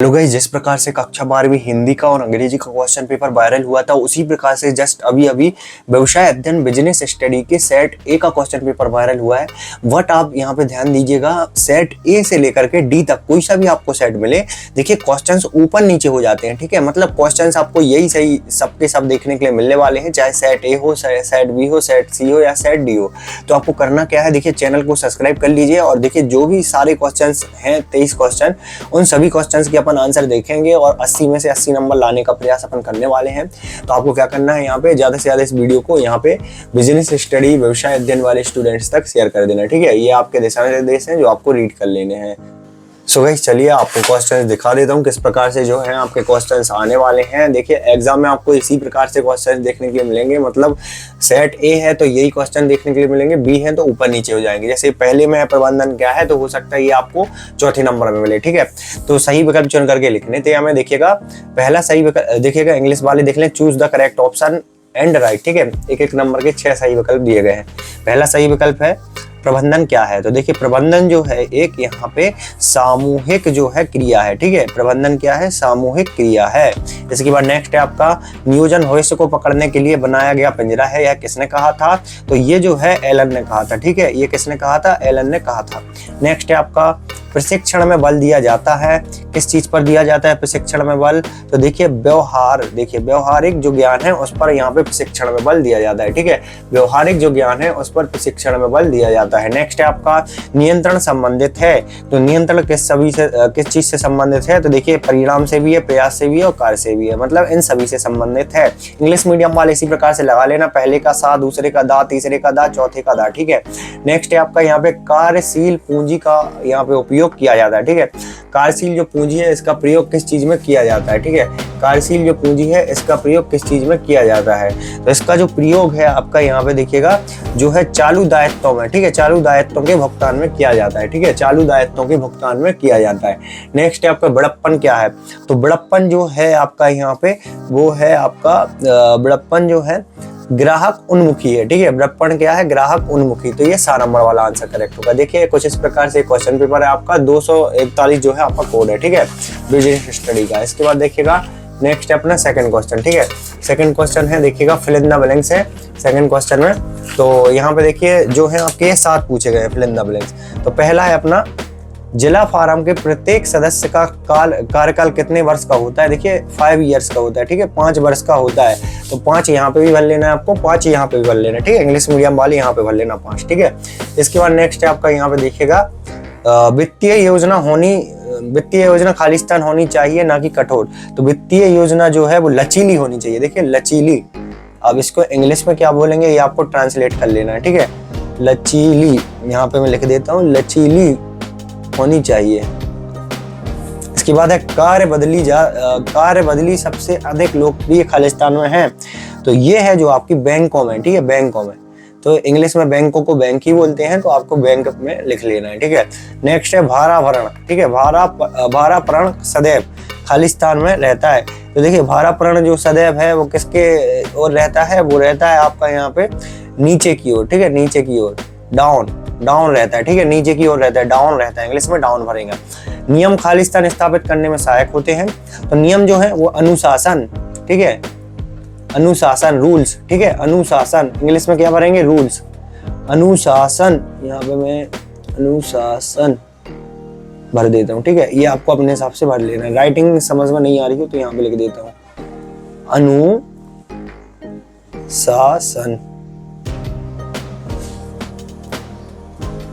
Hello guys, जिस प्रकार से कक्षा 12वीं हिंदी का और अंग्रेजी का क्वेश्चन पेपर वायरल हुआ था, उसी प्रकार से जस्ट अभी अभी व्यवसाय अध्ययन बिजनेस स्टडी के सेट ए का क्वेश्चन पेपर वायरल हुआ है। बट आप यहाँ पे ध्यान दीजिएगा, सेट ए से लेकर के डी तक कोई सा भी आपको सेट मिले, देखिए क्वेश्चंस ऊपर नीचे हो जाते हैं। ठीक है, मतलब क्वेश्चंस आपको यही सही सबके सब देखने के लिए मिलने वाले हैं, चाहे सेट ए हो, सेट बी हो, सेट सी हो या सेट डी हो। तो आपको करना क्या है, देखिए चैनल को सब्सक्राइब कर लीजिए और देखिए जो भी सारे क्वेश्चन हैं 23 क्वेश्चन, उन सभी क्वेश्चन की अपन आंसर देखेंगे और 80 में से 80 नंबर लाने का प्रयास अपन करने वाले हैं। तो आपको क्या करना है, यहाँ पे ज्यादा से ज्यादा इस वीडियो को यहाँ पे बिजनेस स्टडी व्यवसाय अध्ययन वाले स्टूडेंट्स तक शेयर कर देना। ठीक है, ये आपके दिशा निर्देश हैं जो आपको रीड कर लेने हैं। सो गाइस, चलिए आपको क्वेश्चंस दिखा देता हूँ किस प्रकार से जो है आपके क्वेश्चंस आने वाले हैं। देखिए एग्जाम में आपको इसी प्रकार से क्वेश्चंस देखने के लिए मिलेंगे, मतलब सेट ए है तो यही क्वेश्चन देखने के लिए मिलेंगे, बी है तो ऊपर नीचे हो जाएंगे। जैसे पहले में प्रबंधन क्या है, तो हो सकता है ये आपको चौथे नंबर में मिले। ठीक है, तो सही विकल्प चुन करके लिखने थे हमें। देखिएगा पहला सही विकल्प, देखिएगा इंग्लिश वाले देख लें, choose the correct option and right. ठीक है, एक एक नंबर के 6 सही विकल्प दिए गए हैं। पहला सही विकल्प है प्रबंधन क्या है, तो देखिए प्रबंधन जो है एक यहाँ पे सामूहिक जो है क्रिया है। ठीक है, प्रबंधन क्या है, सामूहिक क्रिया है। इसके बाद नेक्स्ट है आपका नियोजन भविष्य को पकड़ने के लिए बनाया गया पिंजरा है, यह किसने कहा था, तो ये जो है एलन ने कहा था। ठीक है, ये किसने कहा था, एलन ने कहा था। नेक्स्ट है आपका प्रशिक्षण में बल दिया जाता है, किस चीज पर दिया जाता है प्रशिक्षण में बल, तो देखिए व्यवहार, देखिए व्यवहारिक जो ज्ञान है उस पर यहाँ पे प्रशिक्षण में बल दिया जाता है। ठीक है, व्यवहारिक जो ज्ञान है उस पर प्रशिक्षण में बल दिया जाता है। नेक्स्ट है आपका नियंत्रण संबंधित है, तो नियंत्रण किस चीज से संबंधित है, तो देखिए परिणाम से भी है, प्रयास से भी है और कार्य से भी है, मतलब इन सभी से संबंधित है। इंग्लिश मीडियम वाले इसी प्रकार से लगा लेना, पहले का सा, दूसरे का दा, तीसरे का दा, चौथे का दा। ठीक है, नेक्स्ट है आपका यहाँ पे कार्यशील पूंजी का यहाँ पे उपयोग किया जाता है। ठीक है, कार्यशील जो पूंजी है इसका प्रयोग किस चीज में किया जाता है। ठीक है, कार्यशील जो पूंजी है इसका प्रयोग किस चीज में किया जाता है, तो इसका जो प्रयोग है आपका यहाँ पे देखिएगा जो है चालू दायित्वों में। ठीक है, चालू दायित्वों के भुगतान में किया जाता है। ठीक है, चालू दायित्वों के भुगतान में किया जाता है। नेक्स्ट है आपका बड़प्पन क्या है, तो बड़प्पन जो है आपका यहाँ पे वो है आपका बड़प्पन जो है ग्राहक उन्मुखी है। ठीक है, बड़प्पन क्या है, ग्राहक उन्मुखी, तो ये 7 नंबर वाला आंसर करेक्ट होगा। देखिए कुछ इस प्रकार से क्वेश्चन पेपर है आपका, 241 जो है आपका कोड है। ठीक है, बिजनेस स्टडी का। इसके बाद देखिएगा नेक्स्ट है अपना सेकंड क्वेश्चन। ठीक है, सेकंड क्वेश्चन है, देखिएगा फिल इन द ब्लैंक्स है सेकंड क्वेश्चन में। तो यहाँ पे देखिए जो है आपके 7 पूछे गए फिल इन द ब्लैंक्स। तो पहला है अपना जिला फार्म के प्रत्येक सदस्य का कार्यकाल कितने वर्ष का होता है, देखिए 5 इयर्स का होता है। ठीक है, 5 वर्ष का होता है, तो 5 यहाँ पे भी भर लेना है आपको, 5 यहाँ पे भी भर लेना है। ठीक है, इंग्लिश मीडियम वाले यहाँ पे भर लेना 5। ठीक है, इसके बाद नेक्स्ट है आपका यहाँ पे देखिएगा वित्तीय योजना खालिस्तान होनी चाहिए ना कि कठोर, तो वित्तीय योजना जो है वो लचीली होनी चाहिए। देखिए लचीली, अब इसको इंग्लिश में क्या बोलेंगे ये आपको ट्रांसलेट कर लेना है। ठीक है, लचीली, यहाँ पे मैं लिख देता हूँ, लचीली होनी चाहिए। इसके बाद है कार्य बदली सबसे अधिक लोकप्रिय खालिस्तान में है, तो ये है जो आपकी बैंकों में। ठीक है, बैंकों में, तो इंग्लिश में बैंकों को बैंक ही बोलते हैं, तो आपको बैंक में लिख लेना है। ठीक है, नेक्स्ट है भाराभरण। ठीक है, भाराभरण सदैव खालिस्तान में रहता है, तो देखिए भाराभरण जो सदैव है वो किसके ओर रहता है, वो रहता है आपका यहाँ पे नीचे की ओर। ठीक है, नीचे की ओर, डाउन रहता है। ठीक है, नीचे की ओर रहता है, डाउन रहता है, इंग्लिश में डाउन भरेगा। नियम खालिस्तान स्थापित करने में सहायक होते हैं, तो नियम जो है वो अनुशासन। ठीक है, अनुशासन, रूल्स। ठीक है, अनुशासन, इंग्लिश में क्या भरेंगे, रूल्स, अनुशासन। यहाँ पे मैं अनुशासन भर देता हूँ। ठीक है, ये आपको अपने हिसाब से भर लेना है, राइटिंग समझ में नहीं आ रही हो तो यहाँ पे लिख देता हूँ अनुशासन।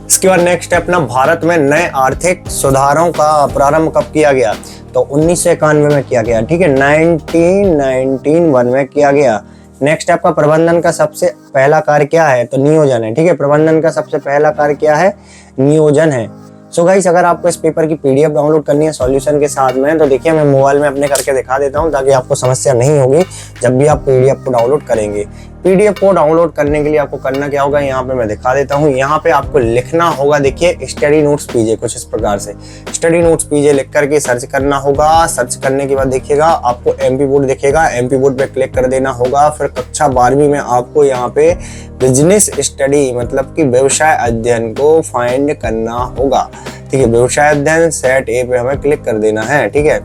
इसके बाद नेक्स्ट है अपना भारत में नए आर्थिक सुधारों का प्रारंभ कब किया गया, तो 1991 में किया गया। ठीक है, 1991 में किया गया। नेक्स्ट आपका प्रबंधन का सबसे पहला कार्य क्या है, तो नियोजन है। ठीक है, प्रबंधन का सबसे पहला कार्य क्या है, नियोजन है। सो गाइस, अगर आपको इस पेपर की पीडीएफ डाउनलोड करनी है सॉल्यूशन के साथ में, तो देखिए मैं मोबाइल में अपने करके दिखा देता हूँ ताकि आपको समस्या नहीं होगी जब भी आप पीडीएफ को डाउनलोड करेंगे। पीडीएफ को डाउनलोड करने के लिए आपको करना क्या होगा, यहाँ पे मैं दिखा देता हूँ। यहाँ पे आपको लिखना होगा, देखिए स्टडी नोट्स पीजे, कुछ इस प्रकार से स्टडी नोट्स पीजे लिख करके सर्च करना होगा। सर्च करने के बाद देखिएगा आपको एमपी बोर्ड दिखेगा, एमपी बोर्ड पे क्लिक कर देना होगा। फिर कक्षा 12वीं में आपको यहाँ पे बिजनेस स्टडी मतलब कि व्यवसाय अध्ययन को फाइंड करना होगा। ठीक है, व्यवसाय अध्ययन सेट ए पे हमें क्लिक कर देना है। ठीक है,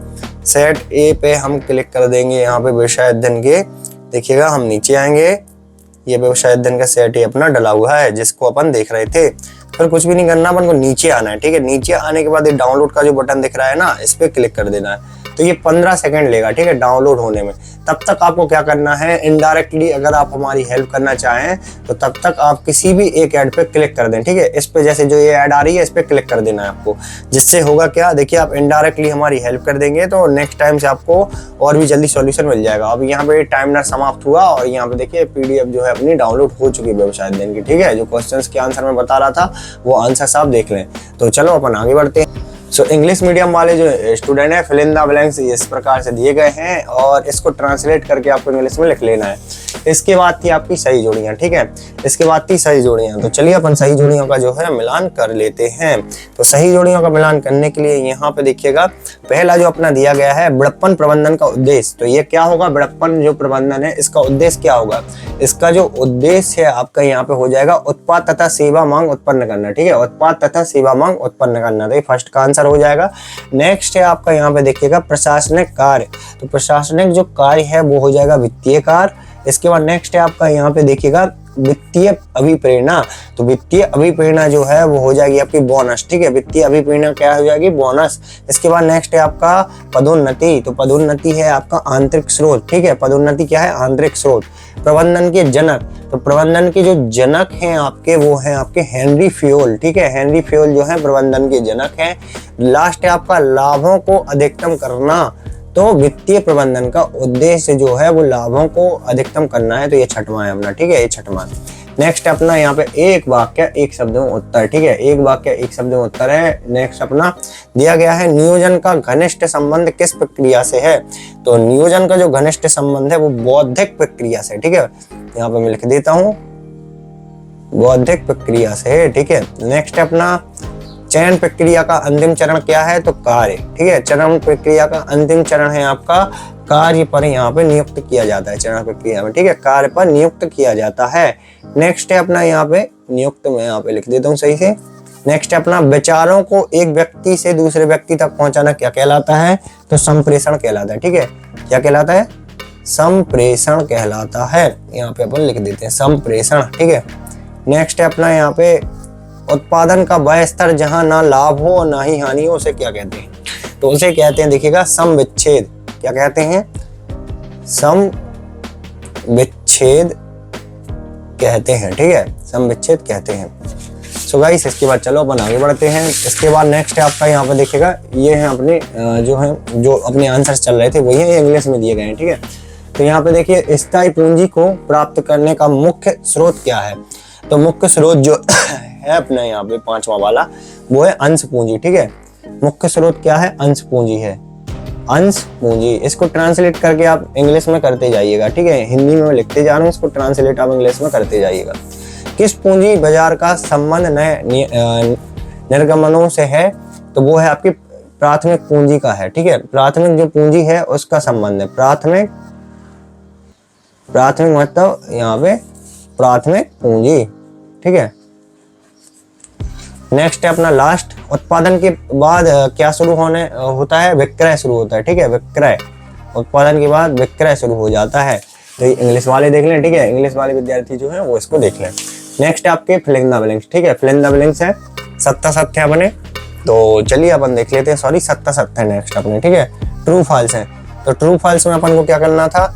सेट ए पे हम क्लिक कर देंगे। यहाँ पे व्यवसाय अध्ययन के देखिएगा हम नीचे आएंगे, ये व्यवसाय अध्ययन का सेट ए अपना डला हुआ है जिसको अपन देख रहे थे। फिर कुछ भी नहीं करना, अपन को नीचे आना है। ठीक है, नीचे आने के बाद ये डाउनलोड का जो बटन दिख रहा है ना, इस पे क्लिक कर देना है। तो ये 15 सेकंड लेगा, ठीक है, डाउनलोड होने में। तब तक आपको क्या करना है, इनडायरेक्टली अगर आप हमारी हेल्प करना चाहें तो तब तक आप किसी भी एक ऐड पे क्लिक कर दें। ठीक है, इस पे जैसे जो ये ऐड आ रही है इस पे क्लिक कर देना है आपको, जिससे होगा क्या, देखिए आप इनडायरेक्टली हमारी हेल्प कर देंगे तो नेक्स्ट टाइम से आपको और भी जल्दी सॉल्यूशन मिल जाएगा। अब यहाँ पे टाइमर समाप्त हुआ और यहाँ पे देखिए पीडीएफ जो है अपनी डाउनलोड हो चुकी है व्यवसाय अध्ययन की। ठीक है, जो क्वेश्चंस के आंसर मैं बता रहा था वो आंसर आप देख लें। तो चलो अपन आगे बढ़ते हैं। सो इंग्लिश मीडियम वाले जो स्टूडेंट है, फिल इन द ब्लैंक्स इस प्रकार से दिए गए हैं और इसको ट्रांसलेट करके आपको इंग्लिश में लिख लेना है। इसके बाद थी आपकी सही जोड़ियां। ठीक है, इसके बाद थी सही जोड़ियां। तो चलिए अपन सही जोड़ियों का जो है मिलान कर लेते हैं। तो सही जोड़ियों का मिलान करने के लिए यहाँ पे देखिएगा पहला जो अपना दिया गया है बड़प्पन प्रबंधन का उद्देश्य। तो ये क्या होगा, बड़प्पन जो प्रबंधन है इसका उद्देश्य क्या होगा, इसका जो उद्देश्य है आपका यहाँ पे हो जाएगा उत्पाद तथा सेवा मांग उत्पन्न करना। ठीक है, उत्पाद तथा सेवा मांग उत्पन्न करना, तो ये फर्स्ट का आंसर हो जाएगा। नेक्स्ट है आपका यहाँ पे देखिएगा प्रशासनिक कार्य। तो प्रशासनिक जो कार्य है वो हो जाएगा वित्तीय कार्य। इसके बाद नेक्स्ट है आपका यहाँ पे देखिएगा वित्तीय अभिप्रेरणा। तो वित्तीय अभिप्रेरणा जो है वो हो जाएगी आपकी बोनस। ठीक है, वित्तीय अभिप्रेरणा क्या हो जाएगी, बोनस। इसके बाद नेक्स्ट है आपका पदोन्नति। तो पदोन्नति है आपका आंतरिक स्रोत। ठीक है, पदोन्नति क्या है, आंतरिक स्रोत। प्रबंधन के जनक, तो प्रबंधन के जो जनक हैं आपके वो हैं आपके हेनरी फ्योल। ठीक है, हेनरी फ्योल जो है प्रबंधन के जनक हैं। लास्ट है आपका लाभों को अधिकतम करना। तो वित्तीय प्रबंधन का उद्देश्य जो है वो लाभों को अधिकतम करना है। तो ये छठवां है अपना। ठीक है, ये छठवां। नेक्स्ट अपना यहाँ पे एक वाक्य एक शब्द में उत्तर। ठीक है, एक वाक्य एक शब्द में उत्तर है। नेक्स्ट अपना दिया गया है नियोजन का घनिष्ठ संबंध किस प्रक्रिया से है। तो नियोजन का जो घनिष्ठ संबंध है वो बौद्धिक प्रक्रिया से। ठीक है, यहाँ पे मैं लिख देता हूँ बौद्धिक प्रक्रिया से। ठीक है, नेक्स्ट अपना चयन प्रक्रिया का अंतिम चरण क्या है, तो कार्य। ठीक है, चरण प्रक्रिया का अंतिम चरण है आपका कार्य पर यहाँ पे नियुक्त किया जाता है। चरण प्रक्रिया में, ठीक है, कार्य पर नियुक्त किया जाता है। नेक्स्ट है अपना यहाँ पे नियुक्त, मैं यहाँ पे लिख देता हूँ सही से। नेक्स्ट है अपना विचारों को एक व्यक्ति से दूसरे व्यक्ति तक पहुंचाना क्या कहलाता है, तो संप्रेषण कहलाता है। ठीक है, क्या कहलाता है, संप्रेषण कहलाता है। यहाँ पे अपन लिख देते हैं संप्रेषण। ठीक है, नेक्स्ट है अपना यहाँ पे उत्पादन का वह स्तर जहां ना लाभ हो और ना ही हानि हो, उसे क्या कहते हैं, तो उसे कहते हैं देखिएगा समविच्छेद। क्या कहते हैं, समविच्छेद कहते हैं। ठीक है, समविच्छेद कहते हैं। सो गाइस इसके बाद चलो अपन आगे बढ़ते हैं। इसके बाद नेक्स्ट है आपका यहाँ पे देखिएगा ये है अपने जो अपने आंसर चल रहे थे वही है, इंग्लिश में दिए गए हैं। ठीक है, तो यहाँ पे देखिए स्थायी पूंजी को प्राप्त करने का मुख्य स्रोत क्या है, तो मुख्य स्रोत जो है अपना यहाँ पे पांचवा वाला वो है अंश पूंजी। ठीक है, मुख्य स्रोत क्या है, अंश पूंजी है, अंश पूंजी। इसको ट्रांसलेट करके आप इंग्लिश में करते जाइएगा। ठीक है, हिंदी में लिखते जा रहा हूँ, इसको ट्रांसलेट आप इंग्लिश में करते जाइएगा। किस पूंजी बाजार का संबंध नए निर्गमनों से है, तो वो है आपकी प्राथमिक पूंजी का है। ठीक है, प्राथमिक जो पूंजी है उसका संबंध है, प्राथमिक मतलब यहाँ पे प्राथमिक पूंजी। ठीक है, नेक्स्ट है अपना लास्ट, उत्पादन के बाद क्या शुरू होता है, विक्रय शुरू होता है। ठीक है, विक्रय, उत्पादन के बाद विक्रय शुरू हो जाता है। तो इंग्लिश वाले देख लें। ठीक है, इंग्लिश वाले विद्यार्थी जो है वो इसको देख लें। नेक्स्ट है आपके फिल इन द ब्लैंक्स। ठीक है, फिल इन द ब्लैंक्स है सत्ता सत्य अपने, तो चलिए अपन देख लेते हैं। सॉरी, सत्ता सत्य नेक्स्ट अपने। ठीक है, ट्रू फॉल्स है। तो ट्रू फॉल्स में अपन को क्या करना था,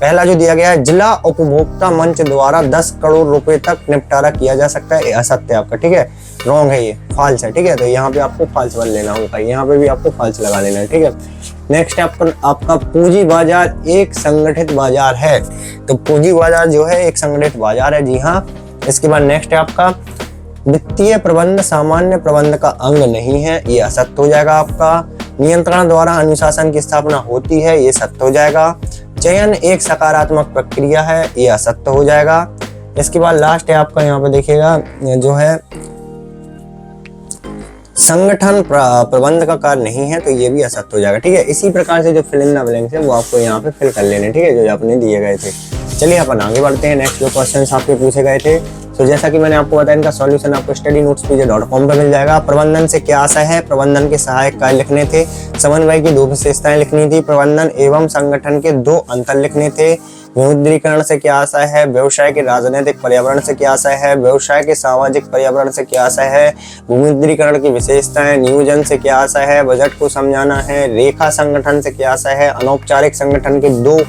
पहला जो दिया गया है जिला उपभोक्ता मंच द्वारा 10 करोड़ रुपए तक निपटारा किया जा सकता है, असत्य आपका। ठीक है, रॉन्ग है, ये फॉल्स है। ठीक है, तो यहाँ पे आपको फॉल्स वन लेना होगा, यहाँ पे भी आपको फॉल्स लगा लेना है। ठीक है, नेक्स्ट आपका पूंजी बाजार एक संगठित बाजार है। तो पूंजी बाजार जो है एक संगठित बाजार है, जी हाँ। इसके बाद नेक्स्ट है आपका वित्तीय प्रबंध सामान्य प्रबंध का अंग नहीं है, ये असत्य हो जाएगा आपका। नियंत्रण द्वारा अनुशासन की स्थापना होती है, ये सत्य हो जाएगा। चयन एक सकारात्मक प्रक्रिया है, ये असत्य हो जाएगा। इसके बाद लास्ट है आपका यहाँ पे देखिएगा जो है संगठन प्रबंध का कार्य नहीं है, तो ये भी असत्य हो जाएगा। ठीक है, इसी प्रकार से जो फिल इन द ब्लैंक्स है वो आपको यहाँ पे फिल कर लेने, ठीक है, जो आपने दिए गए थे। चलिए अपन आगे बढ़ते हैं। नेक्स्ट जो क्वेश्चंस आपके पूछे गए थे, तो जैसा कि मैंने आपको बताया इनका सॉल्यूशन आपको studynotespj.com पे मिल जाएगा। प्रबंधन से क्या आशय है, प्रबंधन के सहायक कार्य लिखने थे, समन्वय की 2 विशेषताएं लिखनी थी, प्रबंधन एवं संगठन के 2 अंतर लिखने थे, विमुद्रीकरण से क्या आशय है, व्यवसाय के राजनीतिक पर्यावरण से क्या आशय है, व्यवसाय के सामाजिक पर्यावरण से क्या आशय है, विमुद्रीकरण की विशेषताएं, नियोजन से क्या आशय है, बजट को समझाना है, रेखा संगठन से क्या आशय है, अनौपचारिक संगठन के 2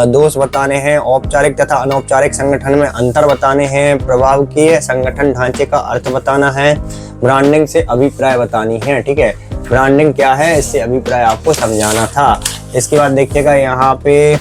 दोष बताने हैं, औपचारिक तथा अनौपचारिक संगठन में अंतर बताने हैं, प्रभावकीय संगठन ढांचे का अर्थ बताना है, ब्रांडिंग से अभिप्राय बतानी है। ठीक है, ब्रांडिंग क्या है, इससे अभिप्राय आपको समझाना था। इसके बाद देखिएगा यहाँ पे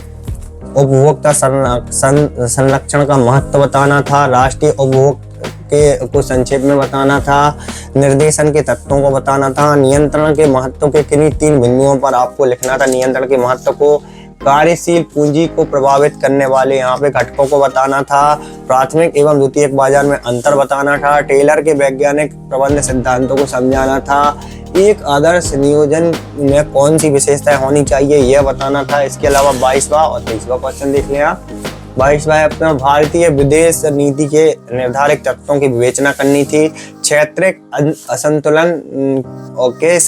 उपभोक्ता संरक्षण का महत्व बताना था, राष्ट्रीय उपभोक्ता के को संक्षेप में बताना था, निर्देशन के तत्वों को बताना था, नियंत्रण के महत्व के किन्हीं 3 बिंदुओं पर आपको लिखना था नियंत्रण के महत्व को, कार्यशील पूंजी को प्रभावित करने वाले यहाँ पे घटकों को बताना था, प्राथमिक एवं द्वितीयक बाजार में अंतर बताना था, टेलर के वैज्ञानिक प्रबंध सिद्धांतों को समझाना था, एक आदर्श नियोजन में कौन सी विशेषताएं होनी चाहिए यह बताना था। इसके अलावा 22वां और 23वां क्वेश्चन देख लिया। 22वां है अपना भारतीय विदेश नीति के निर्धारित तत्वों की विवेचना करनी थी, क्षेत्रीय असंतुलन के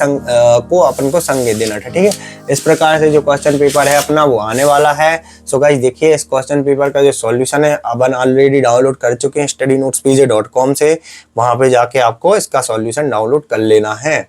को अपन को संज्ञा देना था। ठीक है, इस प्रकार से जो क्वेश्चन पेपर है अपना वो आने वाला है। सो गाइस देखिए इस क्वेश्चन पेपर का जो सॉल्यूशन है अपन ऑलरेडी डाउनलोड कर चुके हैं studynotespj.com से, वहां पे जाके आपको इसका सॉल्यूशन डाउनलोड कर लेना है।